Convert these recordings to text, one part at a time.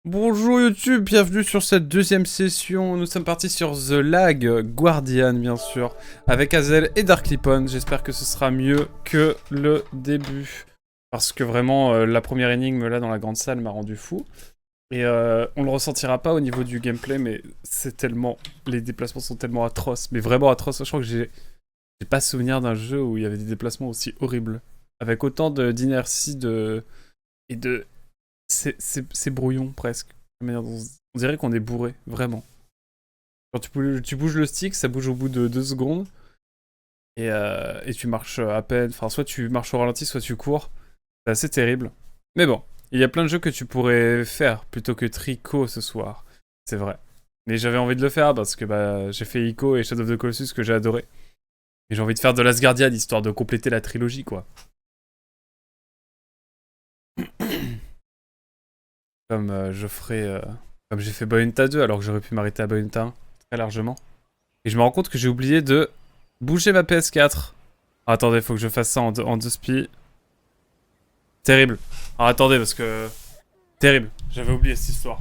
Bonjour YouTube, bienvenue sur cette deuxième session. Nous sommes partis sur The Lag Guardian, bien sûr, avec Hazel et Darklypon. J'espère que ce sera mieux que le début. Parce que vraiment, la première énigme là dans la grande salle m'a rendu fou. Et on le ressentira pas au niveau du gameplay, mais c'est tellement... Les déplacements sont tellement atroces, mais vraiment atroces. Je crois que j'ai pas souvenir d'un jeu où il y avait des déplacements aussi horribles. Avec autant d'inertie et de... C'est brouillon presque. La manière dont on dirait qu'on est bourré, vraiment. Quand tu bouges le stick, ça bouge au bout de 2 secondes. Et tu marches à peine. Enfin, soit tu marches au ralenti, soit tu cours. C'est assez terrible. Mais bon, il y a plein de jeux que tu pourrais faire plutôt que Trico ce soir. C'est vrai. Mais j'avais envie de le faire parce que bah, j'ai fait Ico et Shadow of the Colossus que j'ai adoré. Et j'ai envie de faire de Last Guardian histoire de compléter la trilogie, quoi. Comme je ferai... comme j'ai fait Bayonetta 2 alors que j'aurais pu m'arrêter à Bayonetta 1 très largement. Et je me rends compte que j'ai oublié de bouger ma PS4. Ah, attendez, faut que je fasse ça en deux spi. Terrible. Ah, attendez, parce que... Terrible. J'avais oublié cette histoire.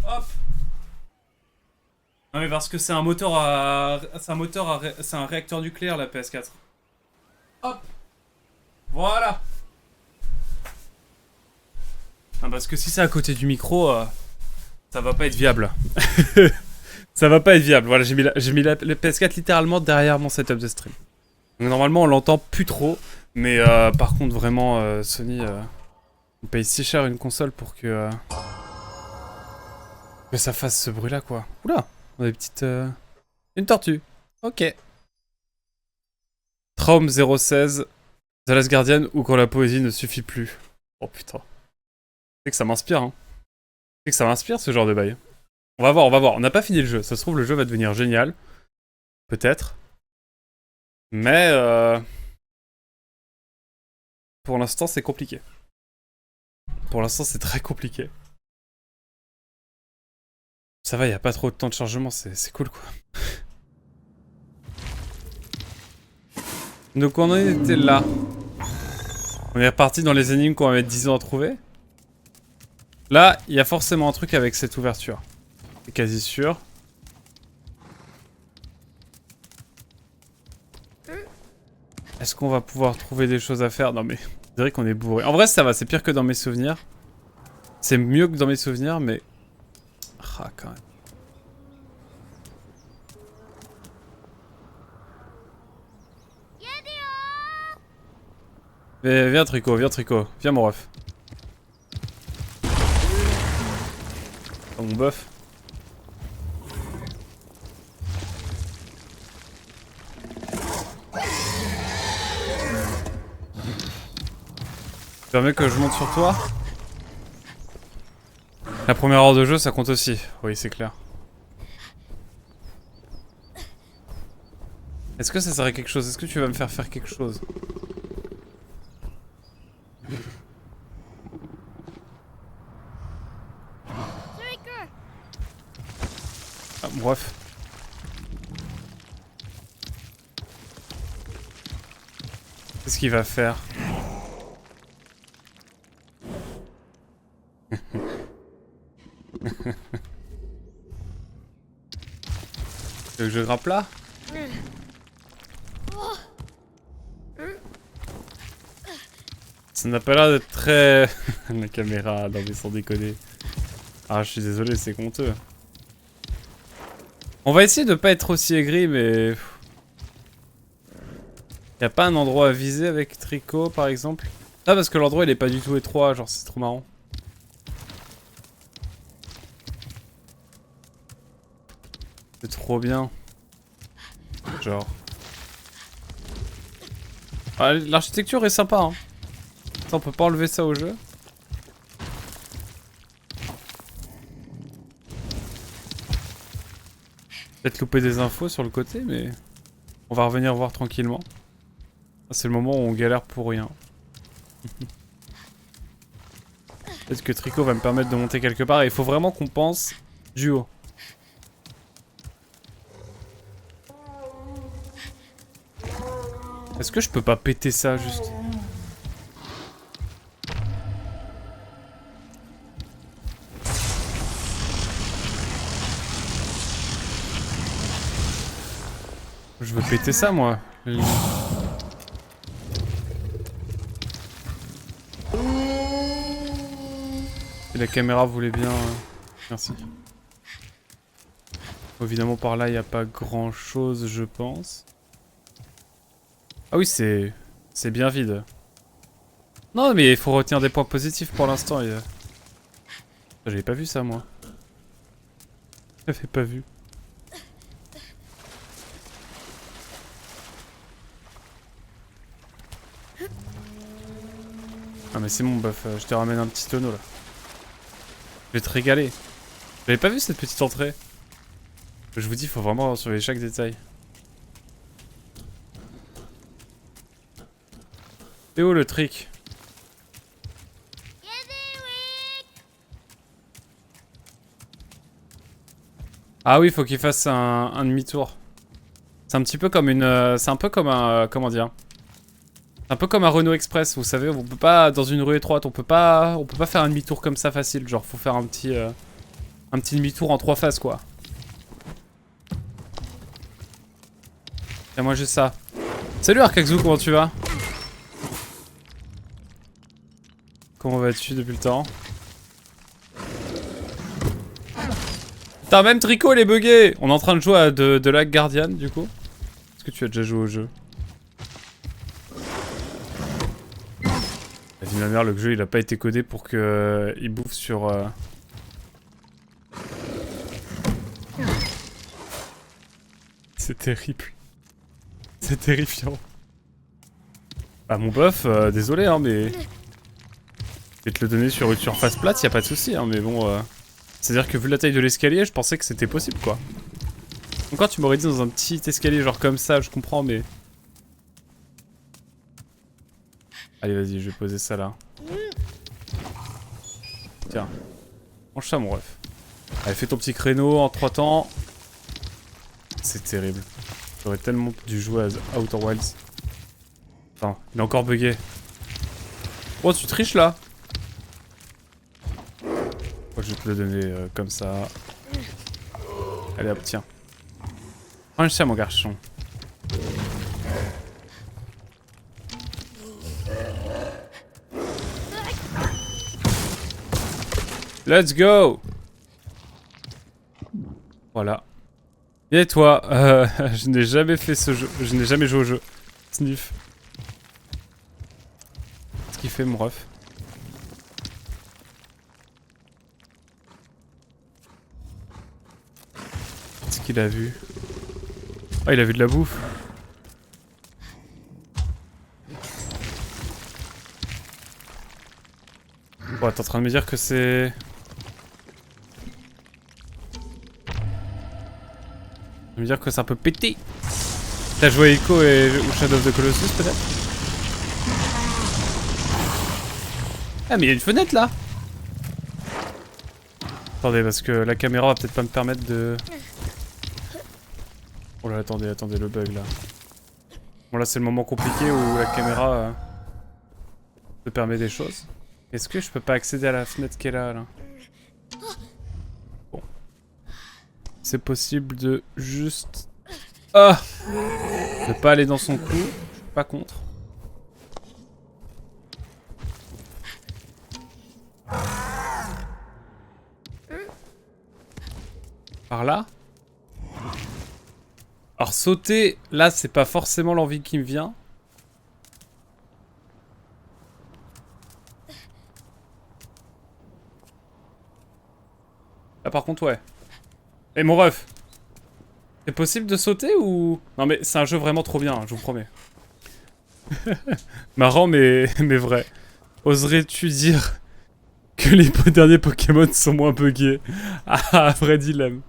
Hop. Non mais parce que c'est un moteur à... C'est un réacteur nucléaire la PS4. Hop. Voilà. Ah, parce que si c'est à côté du micro, ça va pas être viable. Ça va pas être viable. Voilà, j'ai mis la PS4 littéralement derrière mon setup de stream. Donc, normalement, on l'entend plus trop. Mais par contre, vraiment, Sony, on paye si cher une console pour que ça fasse ce bruit-là, quoi. Oula, on a des petites... Une tortue. Ok. Traum 016, The Last Guardian ou quand la poésie ne suffit plus. Oh putain. C'est que ça m'inspire, hein. C'est que ça m'inspire ce genre de bail. On va voir, on va voir. On n'a pas fini le jeu. Ça se trouve, le jeu va devenir génial. Peut-être. Mais pour l'instant, c'est compliqué. Pour l'instant, c'est très compliqué. Ça va, y a pas trop de temps de chargement, c'est cool quoi. Donc on en était là. On est reparti dans les énigmes qu'on va mettre 10 ans à trouver. Là, il y a forcément un truc avec cette ouverture. C'est quasi sûr. Est-ce qu'on va pouvoir trouver des choses à faire? Non mais, je dirais qu'on est bourré. En vrai, ça va, c'est pire que dans mes souvenirs. C'est mieux que dans mes souvenirs, mais... Ah, quand même. Viens Trico, viens mon ref. Oh, mon bœuf. Tu permets que je monte sur toi? La première heure de jeu, ça compte aussi. Oui, c'est clair. Est-ce que ça serait quelque chose? Est-ce que tu vas me faire faire quelque chose? Ah, bref. Qu'est-ce qu'il va faire? Tu veux que je grimpe là? Ça n'a pas l'air d'être très... La caméra, non mais sans déconner. Ah, je suis désolé, c'est honteux. On va essayer de pas être aussi aigri, mais... Y'a pas un endroit à viser avec Trico, par exemple? Ah, parce que l'endroit il est pas du tout étroit, genre c'est trop marrant. C'est trop bien. Genre... Ah, l'architecture est sympa, hein. Ça, on peut pas enlever ça au jeu. Peut-être louper des infos sur le côté, mais... On va revenir voir tranquillement. C'est le moment où on galère pour rien. Peut-être que Trico va me permettre de monter quelque part et il faut vraiment qu'on pense du haut. Est-ce que je peux pas péter ça juste? Je veux péter ça, moi. Si la caméra voulait bien... Merci. Évidemment, par là, il n'y a pas grand-chose, je pense. Ah oui, c'est bien vide. Non, mais il faut retenir des points positifs pour l'instant. J'avais pas vu ça, moi. J'avais pas vu. Ah mais c'est bon, bof, je te ramène un petit tonneau, là. Je vais te régaler. J'avais pas vu cette petite entrée. Je vous dis, faut vraiment surveiller chaque détail. C'est où le trick? Ah oui, faut qu'il fasse un demi-tour. C'est un petit peu comme une... c'est un peu comme un... comment dire? C'est un peu comme un Renault Express, vous savez, on peut pas... Dans une rue étroite, on peut pas faire un demi-tour comme ça facile. Genre, faut faire un petit demi-tour en 3 phases, quoi. Tiens, moi j'ai ça. Salut Arkaxu, comment tu vas? Comment vas-tu depuis le temps? Putain, même Tricot il est bugué! On est en train de jouer à de la Guardian, du coup. Est-ce que tu as déjà joué au jeu? La vie de ma mère, le jeu il a pas été codé pour que il bouffe sur... C'est terrible. C'est terrifiant. Ah mon bof, désolé hein, mais... Je vais te le donner sur une surface plate, y a pas de souci, hein, mais bon... C'est-à-dire que vu la taille de l'escalier, je pensais que c'était possible, quoi. Encore, tu m'aurais dit dans un petit escalier, genre comme ça, je comprends, mais... Allez, vas-y, je vais poser ça là. Tiens. Mange ça, mon ref. Allez, fais ton petit créneau en 3 temps. C'est terrible. J'aurais tellement dû jouer à Outer Wilds. Attends, il est encore bugué. Oh, tu triches là? Oh, je vais te le donner comme ça. Allez hop, tiens. Mange ça, mon garçon. Let's go! Voilà. Et toi, je n'ai jamais fait ce jeu. Je n'ai jamais joué au jeu. Sniff. Ce qu'il fait, mon ref. Qu'est-ce qu'il a vu? Ah, il a vu de la bouffe. Bon, t'es en train de me dire que c'est... Me dire que c'est un peu pété. T'as joué à Ico ou Shadow of the Colossus peut-être? Ah mais il y a une fenêtre là. Attendez parce que la caméra va peut-être pas me permettre de... Oh là attendez le bug là. Bon là c'est le moment compliqué où la caméra te permet des choses. Est-ce que je peux pas accéder à la fenêtre qui est là? Bon. C'est possible de juste... Ah! De pas aller dans son cou. Je suis pas contre. Par là? Alors sauter, là c'est pas forcément l'envie qui me vient. Là par contre ouais. Et mon ref! C'est possible de sauter ou... Non mais c'est un jeu vraiment trop bien, je vous promets. Marrant mais vrai. Oserais-tu dire que les derniers Pokémon sont moins buggés? Ah, vrai dilemme.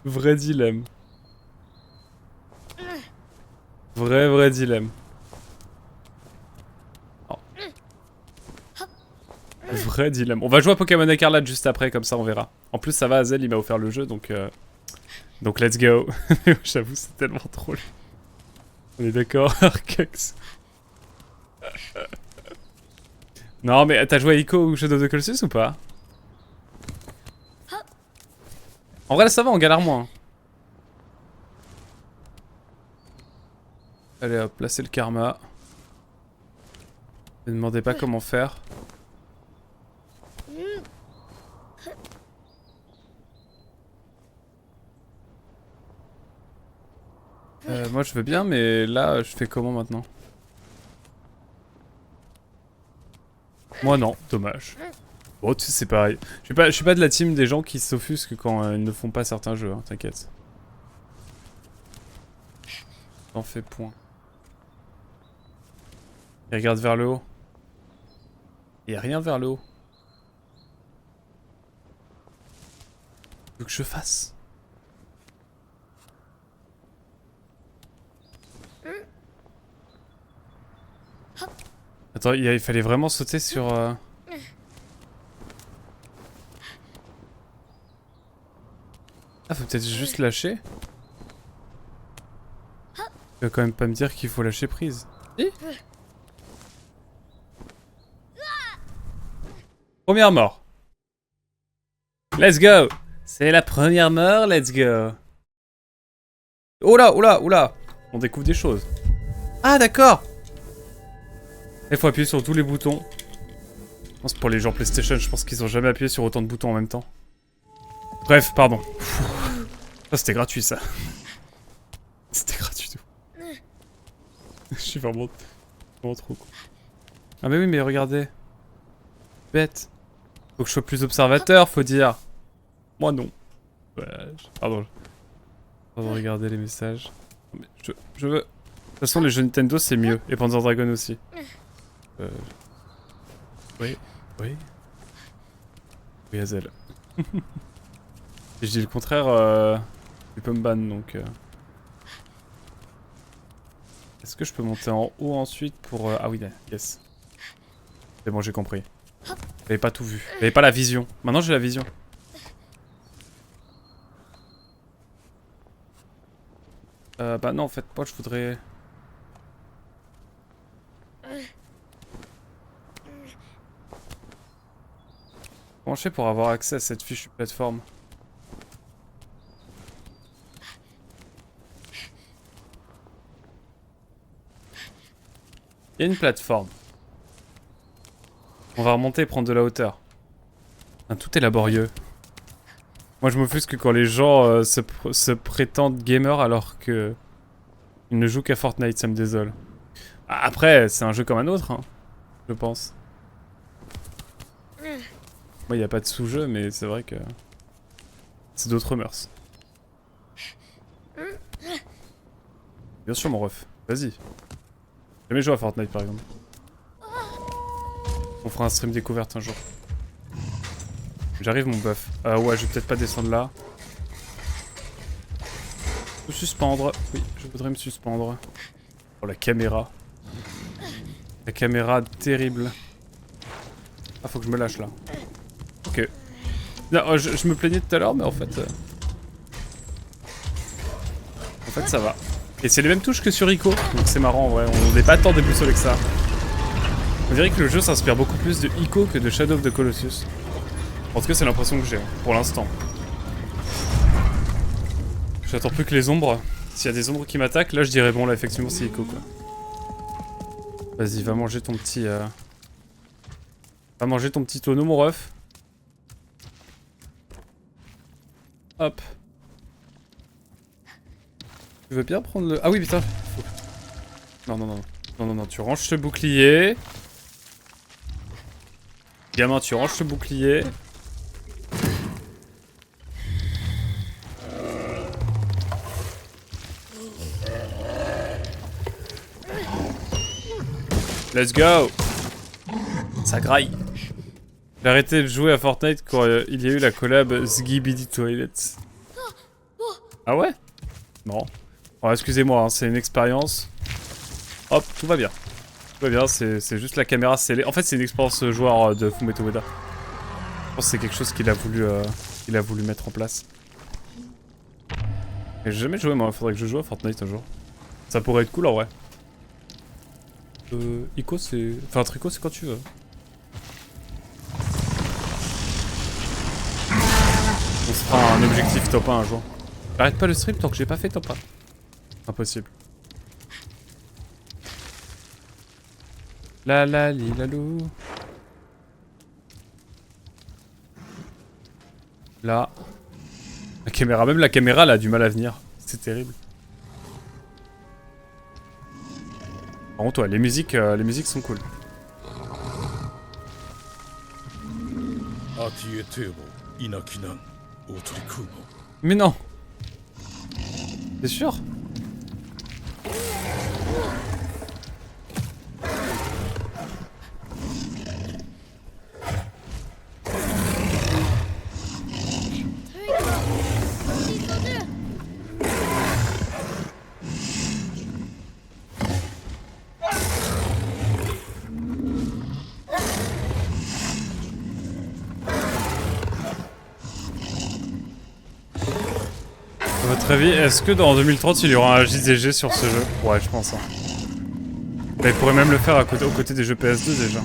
Vrai dilemme. Vrai dilemme. Oh. Vrai dilemme. On va jouer à Pokémon Écarlate juste après, comme ça on verra. En plus ça va, Azel il m'a offert le jeu donc... Donc let's go. J'avoue c'est tellement drôle. On est d'accord, Arcax. Non mais t'as joué à Ico ou Shadow of the Colossus ou pas? En vrai là ça va, on galère moins. Allez hop, là c'est le karma. Ne demandez pas comment faire. Moi je veux bien, mais là je fais comment maintenant? Moi non, dommage. Bon tu sais c'est pareil. Je suis pas de la team des gens qui s'offusquent quand ils ne font pas certains jeux, hein, t'inquiète. T'en fais point. Il regarde vers le haut. Il y a rien vers le haut. Faut que je fasse. Attends, il fallait vraiment sauter sur... Ah, faut peut-être juste lâcher. Tu vas quand même pas me dire qu'il faut lâcher prise. Si. Première mort. Let's go. C'est la première mort, let's go. Oh là, oh là, oh là. On découvre des choses. Ah d'accord. Il faut appuyer sur tous les boutons. Je pense pour les gens PlayStation, je pense qu'ils ont jamais appuyé sur autant de boutons en même temps. Bref, pardon. Ça c'était gratuit ça. C'était gratuit tout. Je suis vraiment trop con. Ah mais oui mais regardez. Bête. Faut que je sois plus observateur, faut dire. Moi non. Ouais, pardon. Pardon, regardez les messages. Mais je veux... De toute façon les jeux Nintendo c'est mieux. Et Panzer Dragon aussi. Oui. Oui. Oui Hazel. Si je dis le contraire, tu peux me ban donc... Est-ce que je peux monter en haut ensuite pour... Ah oui, yes. C'est bon, j'ai compris. J'avais pas tout vu. J'avais pas la vision. Maintenant j'ai la vision. Bah non, en fait, moi je voudrais... Comment je fais pour avoir accès à cette fichue plateforme? Il y a une plateforme. On va remonter et prendre de la hauteur. Ah, tout est laborieux. Moi je m'offusque quand les gens se prétendent gamers alors que ils ne jouent qu'à Fortnite, ça me désole. Après, c'est un jeu comme un autre, hein, je pense. Moi, il n'y a pas de sous-jeu, mais c'est vrai que c'est d'autres mœurs. Bien sûr, mon ref. Vas-y. J'ai jamais joué à Fortnite, par exemple. On fera un stream découverte un jour. J'arrive, mon buff. Ouais, je vais peut-être pas descendre là. Me suspendre. Oui, je voudrais me suspendre. Oh, la caméra. La caméra terrible. Ah, faut que je me lâche là. Ok. Non, je me plaignais tout à l'heure, mais en fait... En fait, ça va. Et c'est les mêmes touches que sur Ico, donc c'est marrant en vrai. On n'est pas tant déboussolé que ça. On dirait que le jeu s'inspire beaucoup plus de Ico que de Shadow of the Colossus. En tout cas, c'est l'impression que j'ai, pour l'instant. J'attends plus que les ombres. S'il y a des ombres qui m'attaquent, là je dirais bon, là effectivement c'est Ico quoi. Vas-y, va manger ton petit... Va manger ton petit tonneau, mon ref. Hop. Tu veux bien prendre le... Ah oui, putain. Non, non, non. Non, non, non, tu ranges ce bouclier. Gamin, tu ranges ce bouclier. Let's go. Ça graille. J'ai arrêté de jouer à Fortnite quand il y a eu la collab Zgibidi Toilets. Ah ouais? Non. Bon, excusez-moi, hein, c'est une expérience. Hop, tout va bien. Tout va bien, c'est juste la caméra scellée. En fait, c'est une expérience joueur de Fumeto Ueda. Je pense que c'est quelque chose qu'il a voulu mettre en place. Et j'ai jamais joué, moi. Faudrait que je joue à Fortnite un jour. Ça pourrait être cool en vrai. Ico, c'est... Enfin, Trico, c'est quand tu veux. On se fera un objectif top 1 un jour. J'arrête pas le stream tant que j'ai pas fait top 1. Impossible. La la li la lou. Là. La caméra, même la caméra, elle a du mal à venir. C'est terrible. Par contre, ouais, les musiques sont cool. Mais non. T'es sûr? À votre avis, est-ce que dans 2030 il y aura un JDG sur ce jeu? Ouais, je pense. Hein. Bah, il pourrait même le faire aux côtés des jeux PS2 déjà.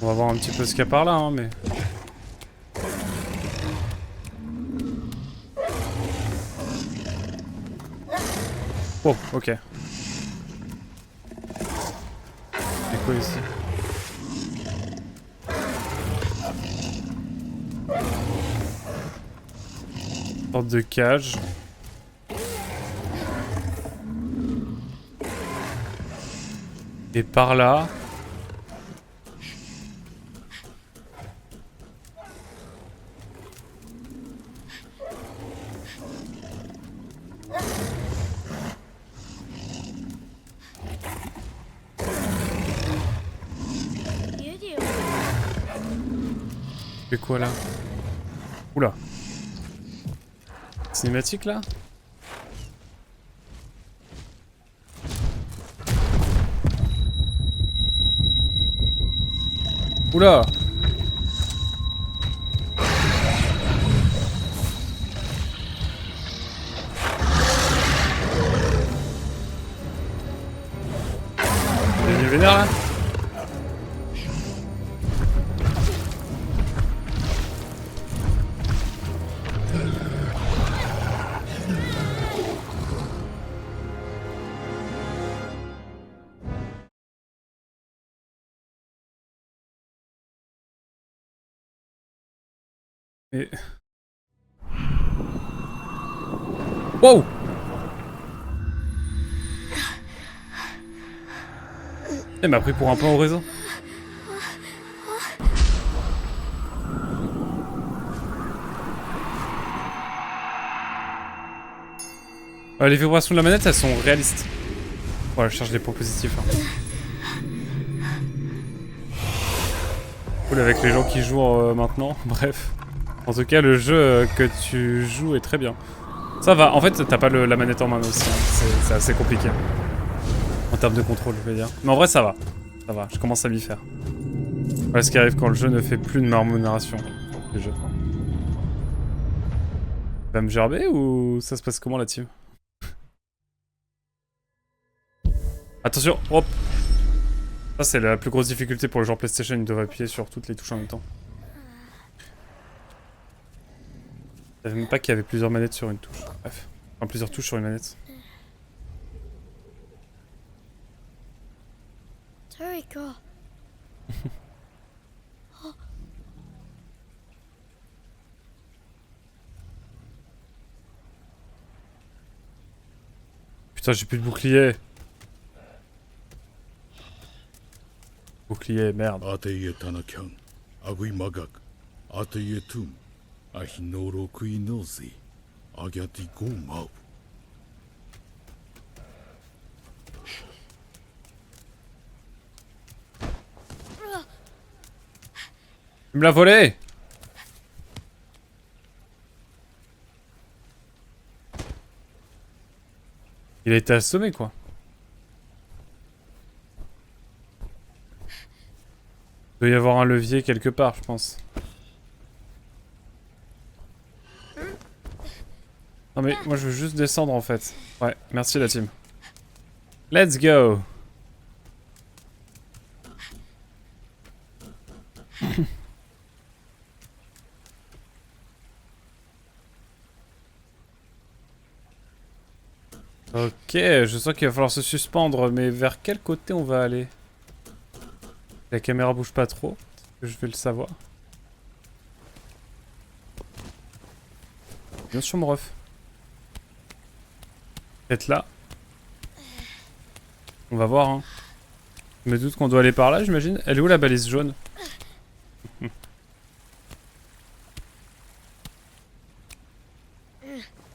On va voir un petit peu ce qu'il y a par là, hein, mais... Oh, ok. C'est quoi ici? Une sorte de cage. Et par là... C'est quoi là? Oula. Cinématique là? Oula. Il est venu vénère là? Et... Wow! Elle m'a pris pour un pain au raisin. Les vibrations de la manette, elles sont réalistes. Voilà, je cherche des points positifs. Hein. Cool avec les gens qui jouent maintenant, bref. En tout cas, le jeu que tu joues est très bien. Ça va, en fait, t'as pas la manette en main aussi, hein. C'est assez compliqué. En termes de contrôle, je veux dire. Mais en vrai, ça va. Ça va, je commence à m'y faire. Voilà ce qui arrive quand le jeu ne fait plus de marmonation. Le jeu. Va me gerber ou ça se passe comment la team? Attention, hop! Ça, c'est la plus grosse difficulté pour le genre PlayStation, il devrait appuyer sur toutes les touches en même temps. Je savais même pas qu'il y avait plusieurs manettes sur une touche. Bref. Enfin, plusieurs touches sur une manette. Putain, j'ai plus de bouclier. Bouclier, merde. Tu me l'as volé! Il a été assommé, quoi. Il doit y avoir un levier quelque part, je pense. Non mais moi je veux juste descendre en fait. Ouais, merci la team. Let's go. Ok, je sens qu'il va falloir se suspendre, mais vers quel côté on va aller? La caméra bouge pas trop, je vais le savoir. Bien sûr mon ref. Peut-être là. On va voir hein. Je me doute qu'on doit aller par là j'imagine. Elle est où la balise jaune?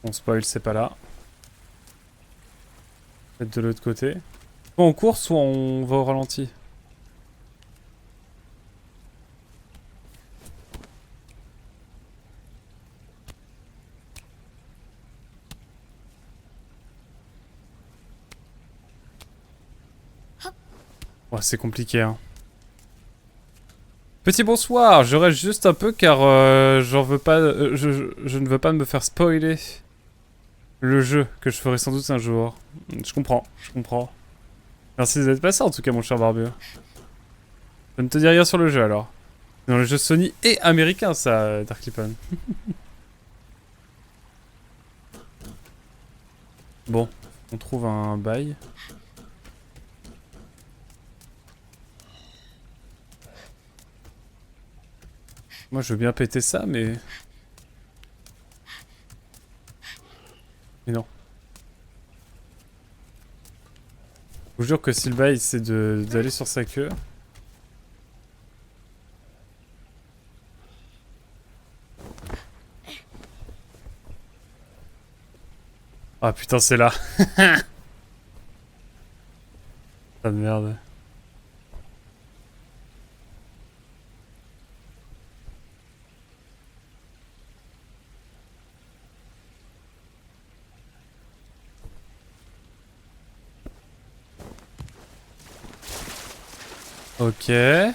On spoil, c'est pas là. Peut-être de l'autre côté. Soit on court, soit on va au ralenti. Ouais, c'est compliqué hein. Petit bonsoir, je reste juste un peu car j'en veux pas, je ne veux pas me faire spoiler le jeu que je ferai sans doute un jour. Je comprends, je comprends. Merci d'être passé en tout cas mon cher barbu. Je ne te dis rien sur le jeu alors. Dans le jeu Sony et américain ça, Darklipan. Bon, on trouve un bail. Moi je veux bien péter ça mais... Mais non. Je vous jure que si le bail c'est d'aller sur sa queue... Ah putain c'est là. Ah de merde. Ok. C'est une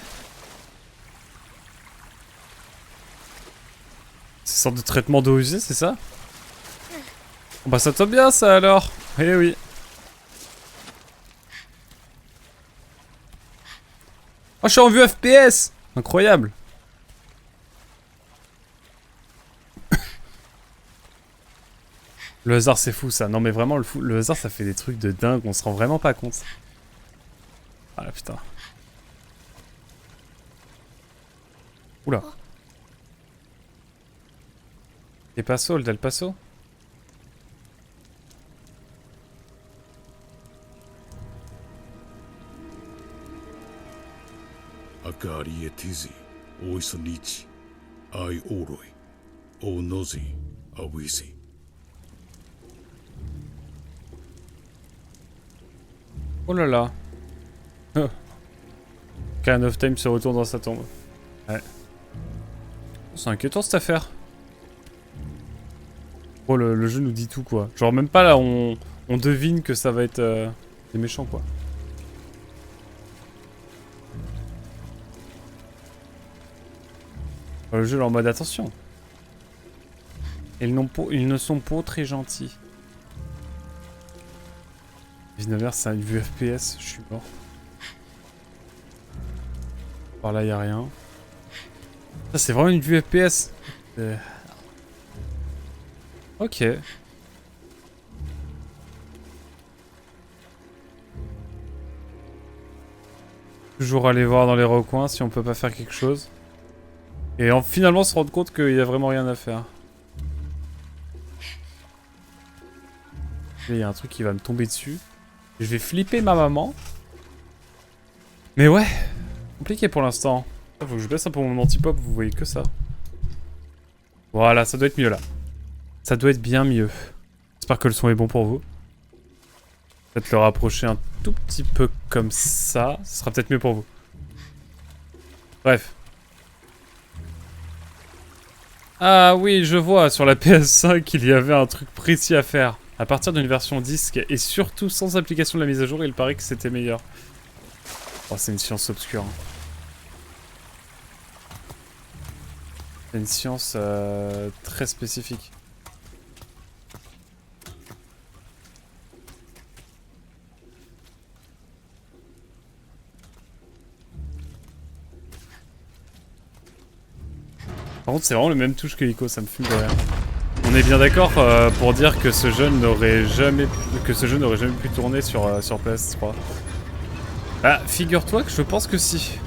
sorte de traitement d'eau usée, c'est ça? Bah ça tombe bien ça alors. Eh oui. Oh je suis en vue FPS. Incroyable. Le hasard c'est fou ça. Non mais vraiment le hasard ça fait des trucs de dingue. On se rend vraiment pas compte. Ah la putain. Oula. El Paso, le Del Paso. Akari etizi, oisonichi, ai oroi, onozi, awisi. Oh là là. Kind of Time se retourne dans sa tombe. Ouais. C'est inquiétant cette affaire. Oh le jeu nous dit tout quoi. Genre même pas là on devine que ça va être des méchants quoi. Le jeu est en mode attention. Ils ne sont pas très gentils. 19h c'est une vue FPS, je suis mort. Par là y a rien. Ça c'est vraiment une vue FPS. Ok. Toujours aller voir dans les recoins si on peut pas faire quelque chose. Et finalement se rendre compte qu'il y a vraiment rien à faire. Il y a un truc qui va me tomber dessus. Je vais flipper ma maman. Mais ouais, compliqué pour l'instant. Faut que je baisse un peu mon anti-pop, vous voyez que ça. Voilà, ça doit être mieux là. Ça doit être bien mieux. J'espère que le son est bon pour vous. Peut-être le rapprocher un tout petit peu comme ça. Ce sera peut-être mieux pour vous. Bref. Ah oui, je vois, sur la PS5, il y avait un truc précis à faire. À partir d'une version disque et surtout sans application de la mise à jour, il paraît que c'était meilleur. Oh, c'est une science obscure. Hein. C'est une science très spécifique. Par contre, c'est vraiment le même touche que Ico, ça me fume de rire. On est bien d'accord pour dire que ce jeu n'aurait jamais pu tourner sur PS3. Ah, figure-toi que je pense que si.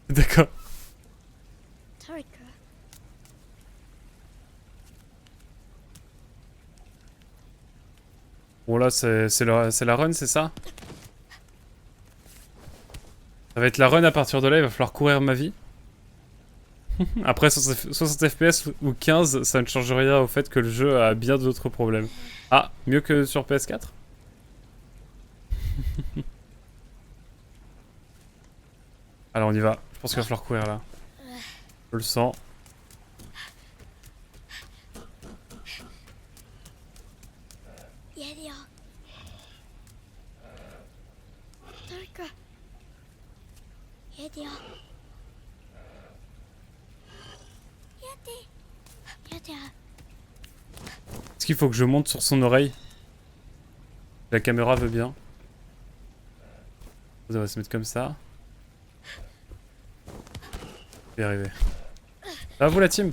D'accord. Bon là, c'est la run, c'est ça? Ça va être la run à partir de là, il va falloir courir ma vie. Après 60 FPS ou 15, ça ne change rien au fait que le jeu a bien d'autres problèmes. Ah, mieux que sur PS4? Alors on y va, je pense qu'il va falloir courir là. Je le sens. Est-ce qu'il faut que je monte sur son oreille? La caméra veut bien. On va se mettre comme ça. Je vais y arriver. Ça va vous la team?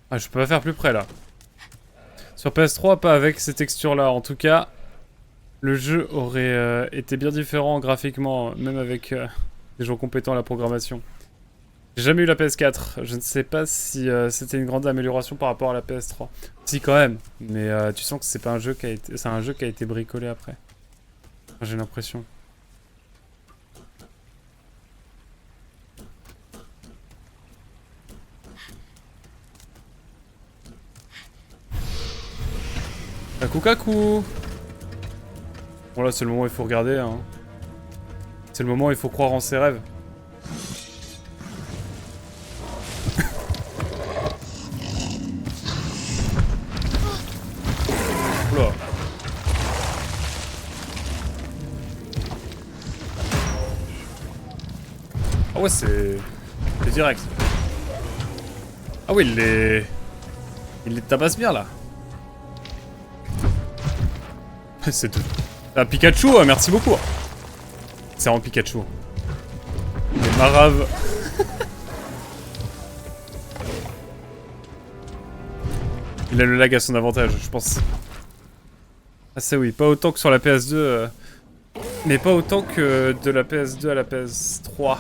Ah, je peux pas faire plus près là. Sur PS3, pas avec ces textures là. En tout cas, le jeu aurait été bien différent graphiquement, même avec des gens compétents à la programmation. J'ai jamais eu la PS4. Je ne sais pas si c'était une grande amélioration par rapport à la PS3. Si quand même, mais tu sens que c'est pas un jeu qui a été, c'est un jeu qui a été bricolé après. J'ai l'impression. Kaku kaku. Bon là c'est le moment où il faut regarder hein. C'est le moment où il faut croire en ses rêves. Oula. Ah ouais c'est direct. Ah oui il les tabasse bien là. C'est tout. Ah, Pikachu, merci beaucoup. C'est vraiment Pikachu. Il est marave. Il a le lag à son avantage, je pense. Ah c'est oui, pas autant que sur la PS2. Mais pas autant que de la PS2 à la PS3.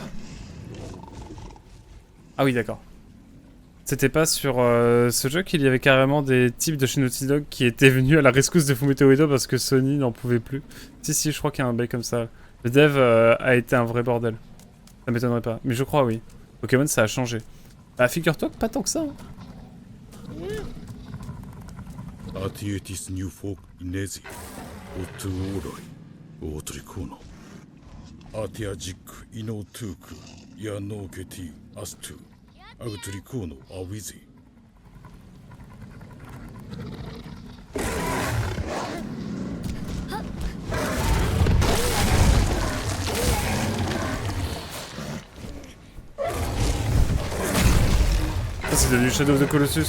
Ah oui, d'accord. C'était pas sur ce jeu qu'il y avait carrément des types de chez Naughty Dog qui étaient venus à la rescousse de Fumito Ueda parce que Sony n'en pouvait plus. Si, je crois qu'il y a un bail comme ça. Le dev a été un vrai bordel. Ça m'étonnerait pas. Mais je crois, oui. Pokémon, ça a changé. Bah, figure-toi que pas tant que ça. Hein. C'est devenu Shadow of the Colossus.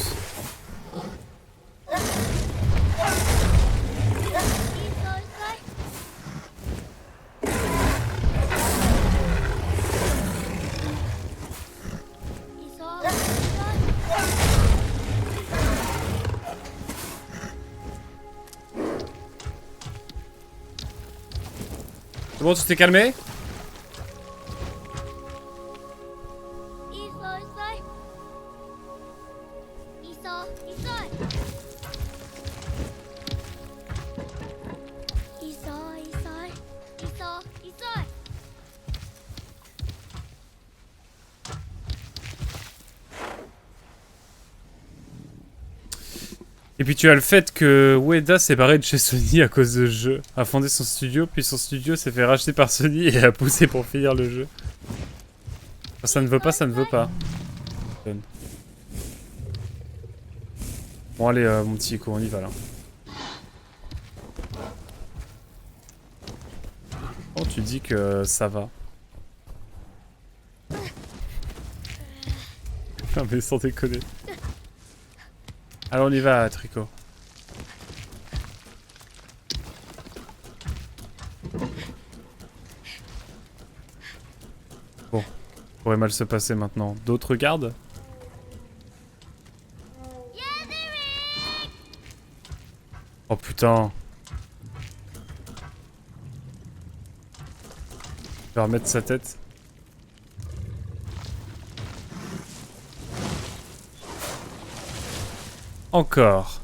C'est bon, tu t'es calmé? Et puis tu as le fait que Ueda s'est barré de chez Sony à cause de ce jeu. A fondé son studio, puis son studio s'est fait racheter par Sony et a poussé pour finir le jeu. Quand ça ne veut pas, ça ne veut pas. Bon allez mon petit Ico, on y va là. Oh tu dis que ça va. Non mais sans déconner. Alors on y va Tricot. Bon, pourrait mal se passer maintenant. D'autres gardes? Oh putain. Je vais remettre sa tête. Encore.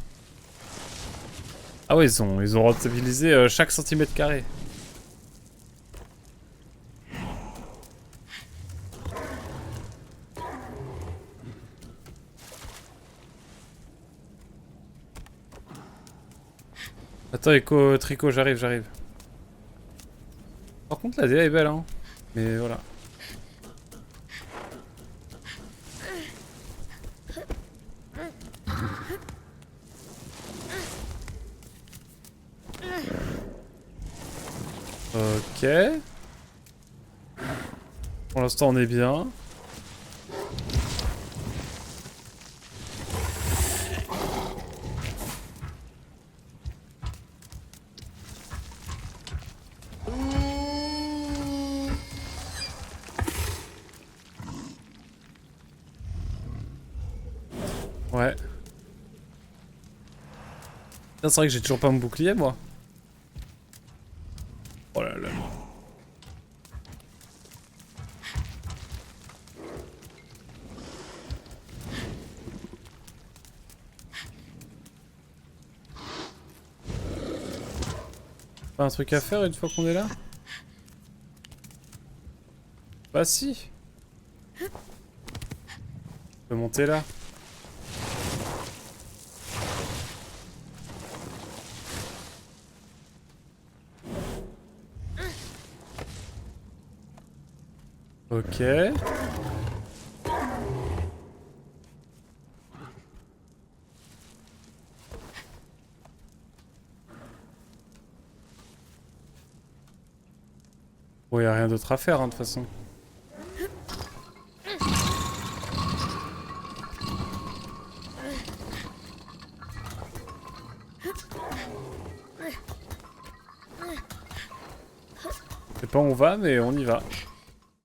Ah ouais, ils ont rentabilisé chaque centimètre carré. Attends, Echo, Tricot, j'arrive. Par contre, la DA est belle, hein. Mais voilà. Ok. Pour l'instant, on est bien. Ouais. C'est vrai que j'ai toujours pas mon bouclier, moi. Oh là là. Pas un truc à faire une fois qu'on est là? Bah si. On peut monter là. Ok. Bon, y a rien d'autre à faire, hein, de toute façon. Je sais pas où on va, mais on y va.